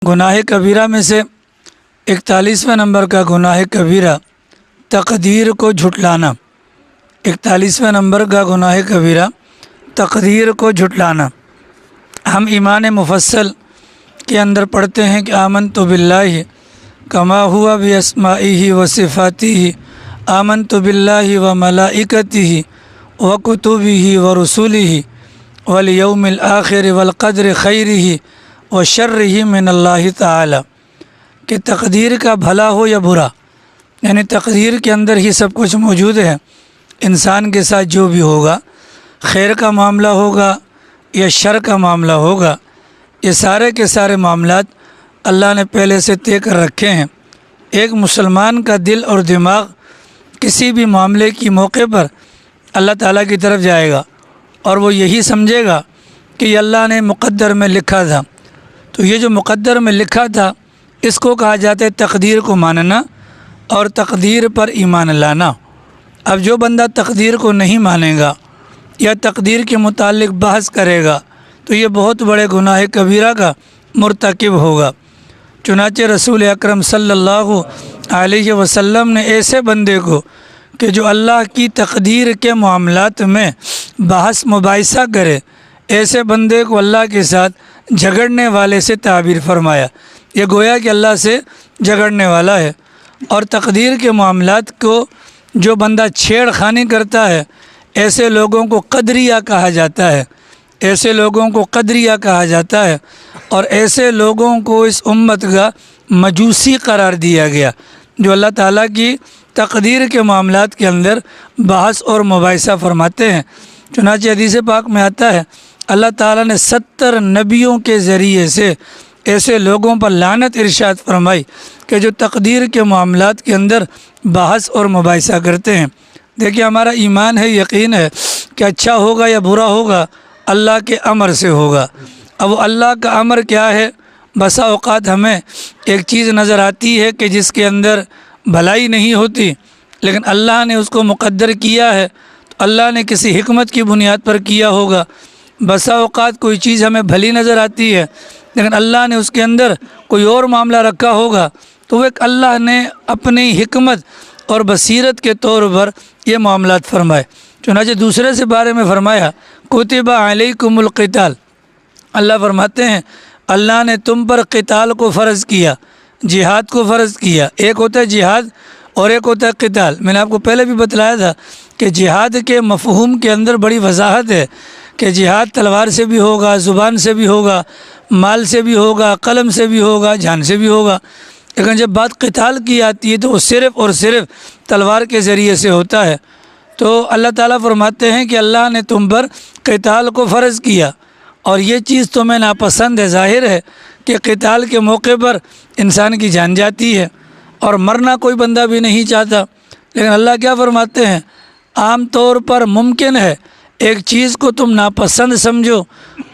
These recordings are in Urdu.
گناہ کبیرہ میں سے 41واں نمبر کا گناہ کبیرہ تقدیر کو جھٹلانا۔ 41واں نمبر کا گناہ کبیرہ تقدیر کو جھٹلانا۔ ہم ایمان مفصل کے اندر پڑھتے ہیں کہ آمنت باللہ کما ہوا باسمائہ و صفاتہ، آمنت باللہ و ملائکتہ و کتبہ و رسولہ والیوم الآخر والقدر خیرہ و شرہ من اللہ تعالی، کہ تقدیر کا بھلا ہو یا برا، یعنی تقدیر کے اندر ہی سب کچھ موجود ہے۔ انسان کے ساتھ جو بھی ہوگا، خیر کا معاملہ ہوگا یا شر کا معاملہ ہوگا، یہ سارے کے سارے معاملات اللہ نے پہلے سے طے کر رکھے ہیں۔ ایک مسلمان کا دل اور دماغ کسی بھی معاملے کی موقع پر اللہ تعالیٰ کی طرف جائے گا اور وہ یہی سمجھے گا کہ یہ اللہ نے مقدر میں لکھا تھا۔ تو یہ جو مقدر میں لکھا تھا اس کو کہا جاتا ہے تقدیر کو ماننا اور تقدیر پر ایمان لانا۔ اب جو بندہ تقدیر کو نہیں مانے گا یا تقدیر کے متعلق بحث کرے گا تو یہ بہت بڑے گناہ کبیرہ کا مرتکب ہوگا۔ چنانچہ رسول اکرم صلی اللہ علیہ وسلم نے ایسے بندے کو کہ جو اللہ کی تقدیر کے معاملات میں بحث مباحثہ کرے، ایسے بندے کو اللہ کے ساتھ جھگڑنے والے سے تعبیر فرمایا۔ یہ گویا کہ اللہ سے جھگڑنے والا ہے۔ اور تقدیر کے معاملات کو جو بندہ چھیڑ خانی کرتا ہے، ایسے لوگوں کو قدریہ کہا جاتا ہے، ایسے لوگوں کو قدریہ کہا جاتا ہے، اور ایسے لوگوں کو اس امت کا مجوسی قرار دیا گیا جو اللہ تعالیٰ کی تقدیر کے معاملات کے اندر بحث اور مباحثہ فرماتے ہیں۔ چنانچہ حدیث پاک میں آتا ہے اللہ تعالیٰ نے 70 نبیوں کے ذریعے سے ایسے لوگوں پر لعنت ارشاد فرمائی کہ جو تقدیر کے معاملات کے اندر بحث اور مباحثہ کرتے ہیں۔ دیکھیے ہمارا ایمان ہے، یقین ہے کہ اچھا ہوگا یا برا ہوگا اللہ کے امر سے ہوگا۔ اب وہ اللہ کا امر کیا ہے؟ بسا اوقات ہمیں ایک چیز نظر آتی ہے کہ جس کے اندر بھلائی نہیں ہوتی، لیکن اللہ نے اس کو مقدر کیا ہے تو اللہ نے کسی حکمت کی بنیاد پر کیا ہوگا۔ بسا اوقات کوئی چیز ہمیں بھلی نظر آتی ہے لیکن اللہ نے اس کے اندر کوئی اور معاملہ رکھا ہوگا، تو وہ ایک اللہ نے اپنی حکمت اور بصیرت کے طور پر یہ معاملات فرمائے۔ چنانچہ دوسرے سے بارے میں فرمایا کتب علیکم القتال، اللہ فرماتے ہیں اللہ نے تم پر قتال کو فرض کیا، جہاد کو فرض کیا۔ ایک ہوتا ہے جہاد اور ایک ہوتا ہے قتال۔ میں نے آپ کو پہلے بھی بتلایا تھا کہ جہاد کے مفہوم کے اندر بڑی وضاحت ہے کہ جہاد تلوار سے بھی ہوگا، زبان سے بھی ہوگا، مال سے بھی ہوگا، قلم سے بھی ہوگا، جان سے بھی ہوگا، لیکن جب بات قتال کی آتی ہے تو وہ صرف اور صرف تلوار کے ذریعے سے ہوتا ہے۔ تو اللہ تعالیٰ فرماتے ہیں کہ اللہ نے تم پر قتال کو فرض کیا اور یہ چیز تمہیں ناپسند ہے۔ ظاہر ہے کہ قتال کے موقع پر انسان کی جان جاتی ہے اور مرنا کوئی بندہ بھی نہیں چاہتا، لیکن اللہ کیا فرماتے ہیں عام طور پر ممکن ہے ایک چیز کو تم ناپسند سمجھو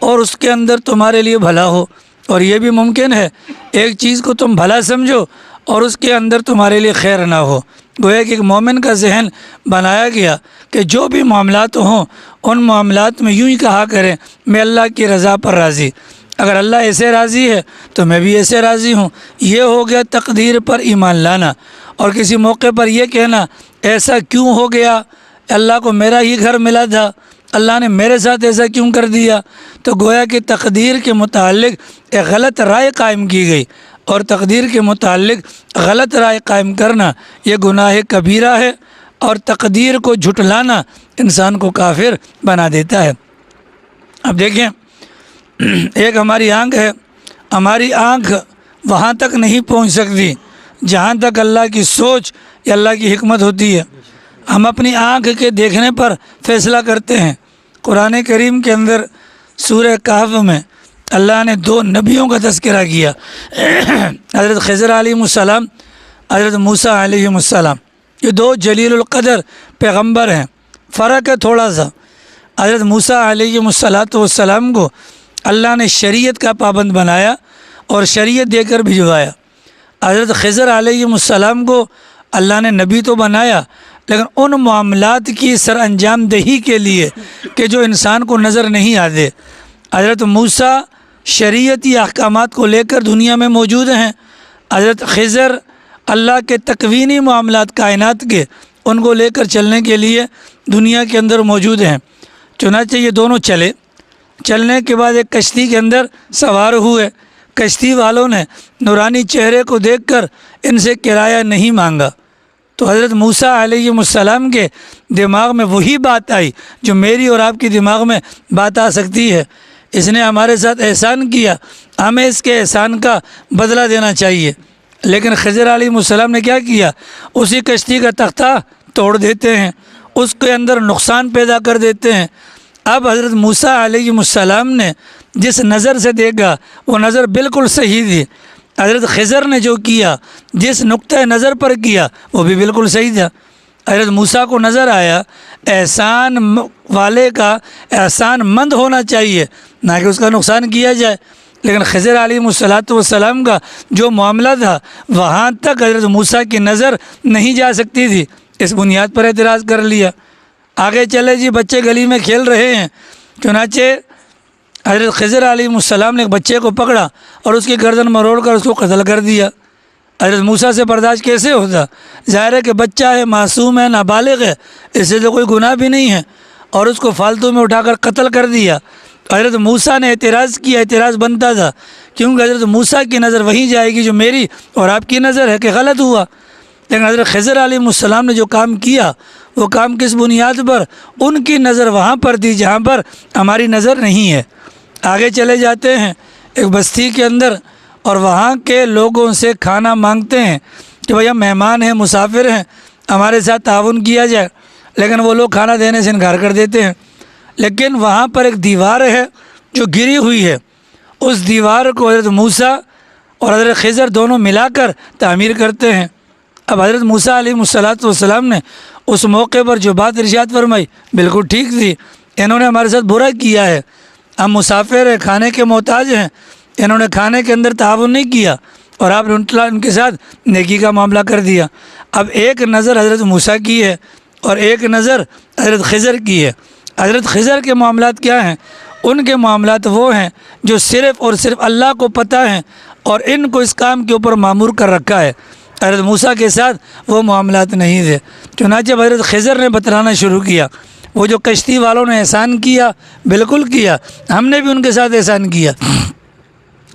اور اس کے اندر تمہارے لیے بھلا ہو، اور یہ بھی ممکن ہے ایک چیز کو تم بھلا سمجھو اور اس کے اندر تمہارے لیے خیر نہ ہو۔ گویا کہ ایک مومن کا ذہن بنایا گیا کہ جو بھی معاملات ہوں ان معاملات میں یوں ہی کہا کریں میں اللہ کی رضا پر راضی، اگر اللہ ایسے راضی ہے تو میں بھی ایسے راضی ہوں۔ یہ ہو گیا تقدیر پر ایمان لانا۔ اور کسی موقع پر یہ کہنا ایسا کیوں ہو گیا، اللہ کو میرا ہی گھر ملا تھا، اللہ نے میرے ساتھ ایسا کیوں کر دیا، تو گویا کہ تقدیر کے متعلق ایک غلط رائے قائم کی گئی، اور تقدیر کے متعلق غلط رائے قائم کرنا یہ گناہ کبیرہ ہے، اور تقدیر کو جھٹلانا انسان کو کافر بنا دیتا ہے۔ اب دیکھیں ایک ہماری آنکھ ہے، ہماری آنکھ وہاں تک نہیں پہنچ سکتی جہاں تک اللہ کی سوچ یا اللہ کی حکمت ہوتی ہے۔ ہم اپنی آنکھ کے دیکھنے پر فیصلہ کرتے ہیں۔ قرآن کریم کے اندر سورہ کہف میں اللہ نے 2 نبیوں کا تذکرہ کیا، حضرت خضر علیہ السلام، حضرت موسیٰ علیہ السلام۔ یہ 2 جلیل القدر پیغمبر ہیں۔ فرق ہے تھوڑا سا، حضرت موسیٰ علیہ السلام کو اللہ نے شریعت کا پابند بنایا اور شریعت دے کر بھجوایا۔ حضرت خضر علیہ السلام کو اللہ نے نبی تو بنایا لیکن ان معاملات کی سر انجام دہی کے لیے کہ جو انسان کو نظر نہیں آتے۔ حضرت موسیٰ شریعتی احکامات کو لے کر دنیا میں موجود ہیں۔ حضرت خضر اللہ کے تکوینی معاملات کائنات کے ان کو لے کر چلنے کے لیے دنیا کے اندر موجود ہیں۔ چنانچہ یہ دونوں چلنے کے بعد ایک کشتی کے اندر سوار ہوئے۔ کشتی والوں نے نورانی چہرے کو دیکھ کر ان سے کرایہ نہیں مانگا، تو حضرت موسیٰ علیہ السلام کے دماغ میں وہی بات آئی جو میری اور آپ کی دماغ میں بات آ سکتی ہے۔ اس نے ہمارے ساتھ احسان کیا، ہمیں اس کے احسان کا بدلہ دینا چاہیے۔ لیکن خضر علیہ السلام نے کیا کیا؟ اسی کشتی کا تختہ توڑ دیتے ہیں، اس کے اندر نقصان پیدا کر دیتے ہیں۔ اب حضرت موسیٰ علیہ السلام نے جس نظر سے دیکھا وہ نظر بالکل صحیح تھی۔ حضرت خضر نے جو کیا، جس نقطۂ نظر پر کیا، وہ بھی بالکل صحیح تھا۔ حضرت موسیٰ کو نظر آیا احسان والے کا احسان مند ہونا چاہیے، نہ کہ اس کا نقصان کیا جائے۔ لیکن خضر علیہ السلام کا جو معاملہ تھا وہاں تک حضرت موسیٰ کی نظر نہیں جا سکتی تھی، اس بنیاد پر اعتراض کر لیا۔ آگے چلے جی، بچے گلی میں کھیل رہے ہیں، چنانچہ حضرت خضر علیہ السلام نے ایک بچے کو پکڑا اور اس کی گردن مروڑ کر اس کو قتل کر دیا۔ حضرت موسیٰ سے برداشت کیسے ہوتا؟ ظاہر ہے کہ بچہ ہے، معصوم ہے، نابالغ ہے، اس سے تو کوئی گناہ بھی نہیں ہے، اور اس کو فالتو میں اٹھا کر قتل کر دیا۔ حضرت موسیٰ نے اعتراض کیا، اعتراض بنتا تھا، کیونکہ حضرت موسیٰ کی نظر وہیں جائے گی جو میری اور آپ کی نظر ہے کہ غلط ہوا۔ لیکن حضرت خضر علیہ السلام نے جو کام کیا وہ کام کس بنیاد پر؟ ان کی نظر وہاں پر تھی جہاں پر ہماری نظر نہیں ہے۔ آگے چلے جاتے ہیں ایک بستی کے اندر، اور وہاں کے لوگوں سے کھانا مانگتے ہیں کہ بھئی ہم مہمان ہیں، مسافر ہیں، ہمارے ساتھ تعاون کیا جائے، لیکن وہ لوگ کھانا دینے سے انکار کر دیتے ہیں۔ لیکن وہاں پر ایک دیوار ہے جو گری ہوئی ہے، اس دیوار کو حضرت موسیٰ اور حضرت خضر دونوں ملا کر تعمیر کرتے ہیں۔ اب حضرت موسیٰ علیہ السلام نے اس موقع پر جو بات ارشاد فرمائی بالکل ٹھیک تھی، انہوں نے ہمارے ساتھ برا کیا ہے، ہم مسافر ہیں، کھانے کے محتاج ہیں، انہوں نے کھانے کے اندر تعاون نہیں کیا اور آپ نے ان کے ساتھ نیکی کا معاملہ کر دیا۔ اب ایک نظر حضرت موسیٰ کی ہے اور ایک نظر حضرت خضر کی ہے۔ حضرت خضر کے معاملات کیا ہیں؟ ان کے معاملات وہ ہیں جو صرف اور صرف اللہ کو پتہ ہیں، اور ان کو اس کام کے اوپر مامور کر رکھا ہے۔ حضرت موسیٰ کے ساتھ وہ معاملات نہیں تھے۔ چنانچہ حضرت خضر نے بتلانا شروع کیا، وہ جو کشتی والوں نے احسان کیا، بالکل کیا، ہم نے بھی ان کے ساتھ احسان کیا،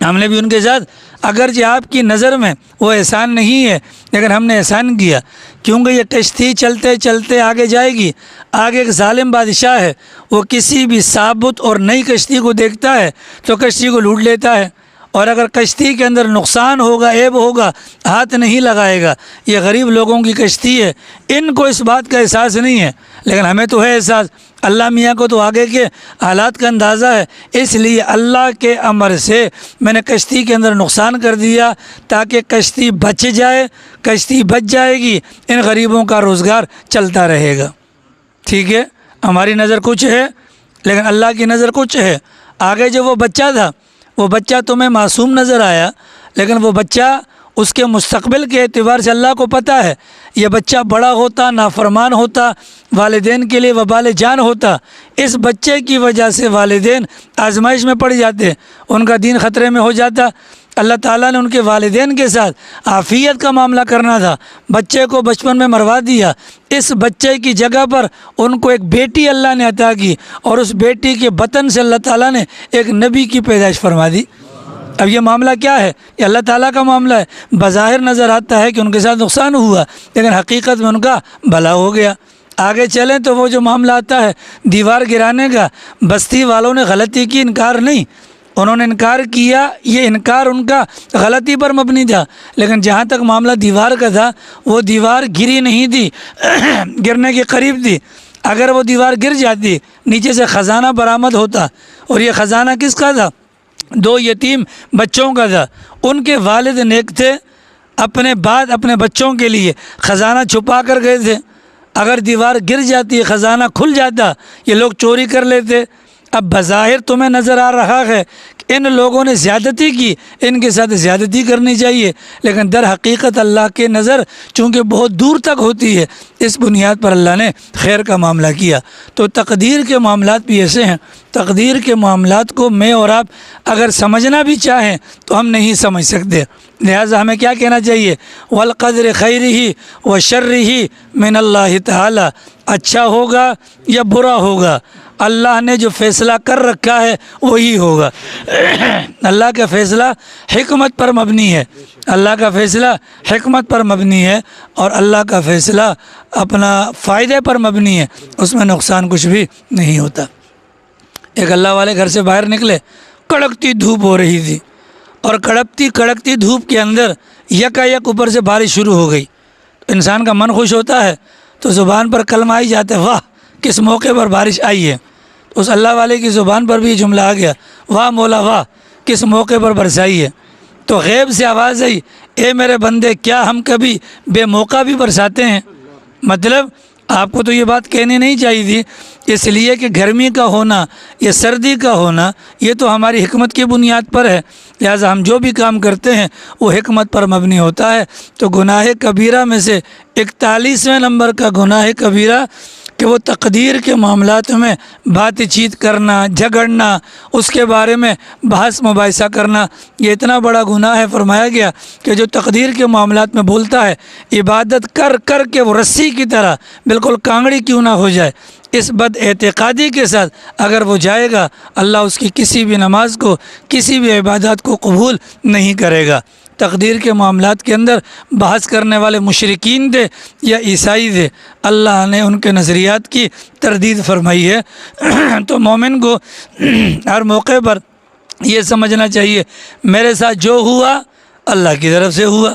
ہم نے بھی ان کے ساتھ، اگرچہ آپ کی نظر میں وہ احسان نہیں ہے لیکن ہم نے احسان کیا، کیونکہ یہ کشتی چلتے چلتے آگے جائے گی۔ آگے ایک ظالم بادشاہ ہے، وہ کسی بھی ثابت اور نئی کشتی کو دیکھتا ہے تو کشتی کو لوٹ لیتا ہے، اور اگر کشتی کے اندر نقصان ہوگا، عیب ہوگا، ہاتھ نہیں لگائے گا۔ یہ غریب لوگوں کی کشتی ہے، ان کو اس بات کا احساس نہیں ہے، لیکن ہمیں تو ہے احساس۔ اللہ میاں کو تو آگے کے حالات کا اندازہ ہے، اس لیے اللہ کے امر سے میں نے کشتی کے اندر نقصان کر دیا تاکہ کشتی بچ جائے، کشتی بچ جائے گی، ان غریبوں کا روزگار چلتا رہے گا۔ ٹھیک ہے، ہماری نظر کچھ ہے لیکن اللہ کی نظر کچھ ہے۔ آگے جو وہ بچہ تھا، وہ بچہ تمہیں معصوم نظر آیا، لیکن وہ بچہ اس کے مستقبل کے اعتبار سے اللہ کو پتہ ہے یہ بچہ بڑا ہوتا، نافرمان ہوتا، والدین کے لیے وبال جان ہوتا۔ اس بچے کی وجہ سے والدین آزمائش میں پڑ جاتے، ان کا دین خطرے میں ہو جاتا۔ اللہ تعالیٰ نے ان کے والدین کے ساتھ عافیت کا معاملہ کرنا تھا، بچے کو بچپن میں مروا دیا۔ اس بچے کی جگہ پر ان کو ایک بیٹی اللہ نے عطا کی، اور اس بیٹی کے بطن سے اللہ تعالیٰ نے ایک نبی کی پیدائش فرما دی۔ اب یہ معاملہ کیا ہے؟ یہ اللہ تعالیٰ کا معاملہ ہے۔ بظاہر نظر آتا ہے کہ ان کے ساتھ نقصان ہوا، لیکن حقیقت میں ان کا بھلا ہو گیا۔ آگے چلیں تو وہ جو معاملہ آتا ہے دیوار گرانے کا، بستی والوں نے غلطی کی، انکار نہیں، انہوں نے انکار کیا، یہ انکار ان کا غلطی پر مبنی تھا، لیکن جہاں تک معاملہ دیوار کا تھا وہ دیوار گری نہیں تھی، گرنے کے قریب تھی۔ اگر وہ دیوار گر جاتی نیچے سے خزانہ برآمد ہوتا، اور یہ خزانہ کس کا تھا؟ 2 یتیم بچوں کا تھا۔ ان کے والد نیک تھے، اپنے بچوں کے لیے خزانہ چھپا کر گئے تھے۔ اگر دیوار گر جاتی، خزانہ کھل جاتا، یہ لوگ چوری کر لیتے۔ اب بظاہر تمہیں نظر آ رہا ہے کہ ان لوگوں نے زیادتی کی، ان کے ساتھ زیادتی کرنی چاہیے، لیکن در حقیقت اللہ کے نظر چونکہ بہت دور تک ہوتی ہے، اس بنیاد پر اللہ نے خیر کا معاملہ کیا۔ تو تقدیر کے معاملات بھی ایسے ہیں، تقدیر کے معاملات کو میں اور آپ اگر سمجھنا بھی چاہیں تو ہم نہیں سمجھ سکتے، لہٰذا ہمیں کیا کہنا چاہیے؟ والقدر خیرہ و شرہ من اللہ تعالی، اچھا ہوگا یا برا ہوگا اللہ نے جو فیصلہ کر رکھا ہے وہی ہوگا۔ اللہ کا فیصلہ حکمت پر مبنی ہے، اللہ کا فیصلہ حکمت پر مبنی ہے، اور اللہ کا فیصلہ اپنا فائدے پر مبنی ہے، اس میں نقصان کچھ بھی نہیں ہوتا۔ ایک اللہ والے گھر سے باہر نکلے، کڑکتی دھوپ ہو رہی تھی، اور کڑکتی دھوپ کے اندر یکایک اوپر سے بارش شروع ہو گئی۔ انسان کا من خوش ہوتا ہے تو زبان پر کلمہ آئی جاتا ہے، واہ کس موقع پر بارش آئی ہے۔ اس اللہ والے کی زبان پر بھی یہ جملہ آ گیا، واہ مولا واہ کس موقع پر برسائی ہے۔ تو غیب سے آواز آئی، اے میرے بندے کیا ہم کبھی بے موقع بھی برساتے ہیں؟ مطلب آپ کو تو یہ بات کہنی نہیں چاہیے تھی، اس لیے کہ گرمی کا ہونا یا سردی کا ہونا یہ تو ہماری حکمت کی بنیاد پر ہے، لہٰذا ہم جو بھی کام کرتے ہیں وہ حکمت پر مبنی ہوتا ہے۔ تو گناہ کبیرہ میں سے 41ویں نمبر کا گناہ کبیرہ کہ وہ تقدیر کے معاملات میں بات چیت کرنا، جھگڑنا، اس کے بارے میں بحث مباحثہ کرنا، یہ اتنا بڑا گناہ ہے۔ فرمایا گیا کہ جو تقدیر کے معاملات میں بولتا ہے، عبادت کر کر کے وہ رسی کی طرح بالکل کانگڑی کیوں نہ ہو جائے، اس بد اعتقادی کے ساتھ اگر وہ جائے گا، اللہ اس کی کسی بھی نماز کو، کسی بھی عبادات کو قبول نہیں کرے گا۔ تقدیر کے معاملات کے اندر بحث کرنے والے مشرکین تھے یا عیسائی تھے، اللہ نے ان کے نظریات کی تردید فرمائی ہے۔ تو مومن کو ہر موقع پر یہ سمجھنا چاہیے میرے ساتھ جو ہوا اللہ کی طرف سے ہوا،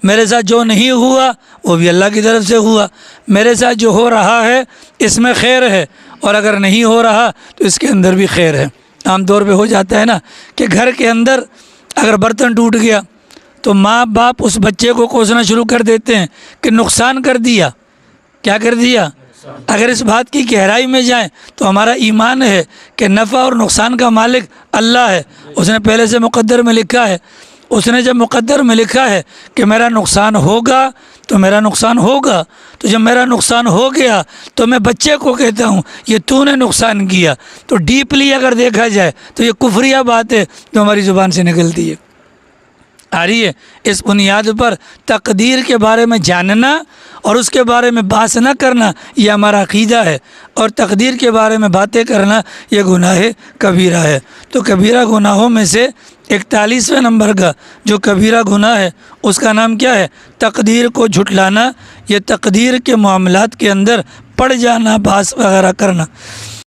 میرے ساتھ جو نہیں ہوا وہ بھی اللہ کی طرف سے ہوا، میرے ساتھ جو ہو رہا ہے اس میں خیر ہے، اور اگر نہیں ہو رہا تو اس کے اندر بھی خیر ہے۔ عام طور پہ ہو جاتا ہے نا کہ گھر کے اندر اگر برتن ٹوٹ گیا تو ماں باپ اس بچے کو کوسنا شروع کر دیتے ہیں کہ نقصان کر دیا، کیا کر دیا۔ اگر اس بات کی گہرائی میں جائیں تو ہمارا ایمان ہے کہ نفع اور نقصان کا مالک اللہ ہے، اس نے پہلے سے مقدر میں لکھا ہے۔ اس نے جب مقدر میں لکھا ہے کہ میرا نقصان ہوگا تو میرا نقصان ہوگا، تو جب میرا نقصان ہو گیا تو میں بچے کو کہتا ہوں یہ تو نے نقصان کیا۔ تو ڈیپلی اگر دیکھا جائے تو یہ کفریہ بات ہے جو ہماری زبان سے نکلتی ہے آ رہی ہے۔ اس بنیاد پر تقدیر کے بارے میں جاننا اور اس کے بارے میں بحث نہ کرنا یہ ہمارا عقیدہ ہے، اور تقدیر کے بارے میں باتیں کرنا یہ گناہ کبیرہ ہے۔ تو کبیرہ گناہوں میں سے 41ویں نمبر کا جو کبیرہ گناہ ہے اس کا نام کیا ہے؟ تقدیر کو جھٹلانا، یہ تقدیر کے معاملات کے اندر پڑ جانا، بحث وغیرہ کرنا۔